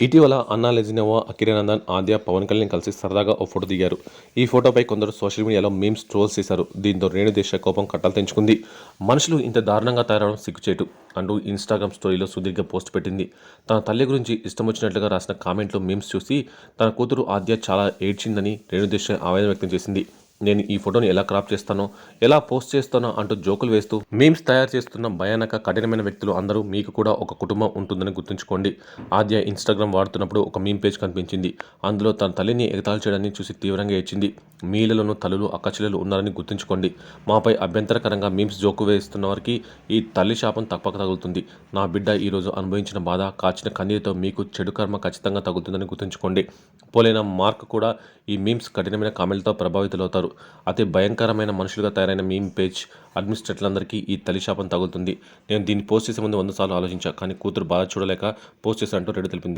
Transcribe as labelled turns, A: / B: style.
A: ఇటీవల అన్నా లెజినోవా, అకిరానందన్, ఆద్య, పవన్ కళ్యాణ్ కలిసి సరదాగా ఓ ఫోటో దిగారు. ఈ ఫోటోపై కొందరు సోషల్ మీడియాలో మీమ్స్ ట్రోల్స్ చేశారు. దీంతో రేణుదేశాయ్ కోపం కట్టలు తెంచుకుంది. మనుషులు ఇంత దారుణంగా తయారవడం సిగ్గుచేటు అంటూ ఇన్స్టాగ్రామ్ స్టోరీలో సుదీర్ఘ పోస్ట్ పెట్టింది. తన తల్లి గురించి ఇష్టం వచ్చినట్లుగా రాసిన కామెంట్లో మీమ్స్ చూసి తన కూతురు ఆద్య చాలా ఏడ్చిందని రేణుదేశాయ్ ఆవేదన వ్యక్తం చేసింది. నేను ఈ ఫోటోని ఎలా క్రాప్ చేస్తానో, ఎలా పోస్ట్ చేస్తానో అంటూ జోకులు వేస్తూ మీమ్స్ తయారు చేస్తున్న భయానక కఠినమైన వ్యక్తులు అందరూ మీకు కూడా ఒక కుటుంబం ఉంటుందని గుర్తుంచుకోండి. ఆద్య ఇన్స్టాగ్రామ్ వాడుతున్నప్పుడు ఒక మీమ్ పేజ్ కనిపించింది. అందులో తన తల్లిని ఎగతాళి చేయడాన్ని చూసి తీవ్రంగా ఏడ్చింది. మీలలోనూ తల్లులు అక్కచెల్లెలు ఉన్నారని గుర్తుంచుకోండి. మాపై అభ్యంతరకరంగా మీమ్స్ జోకు వేస్తున్న వారికి ఈ తల్లి శాపం తప్పక తగులుతుంది. నా బిడ్డ ఈరోజు అనుభవించిన బాధ, కాచిన కన్నీరుతో మీకు చెడు కర్మ ఖచ్చితంగా తగులుతుందని గుర్తుంచుకోండి. పోలైన మార్క్ కూడా ఈ మీమ్స్ కఠినమైన కామెంట్లతో ప్రభావితులవుతారు. అతి భయంకరమైన మనుషులుగా తయారైన మీమ్ పేజ్ అడ్మినిస్ట్రేటర్లందరికీ ఈ తల్లి శాపం తగులుతుంది. నేను దీన్ని పోస్ట్ చేసే ముందు 100 సార్లు ఆలోచించా, కానీ కూతురు బాధ చూడలేక పోస్ట్ చేశానంటూ రెడ్డి తెలిపింది.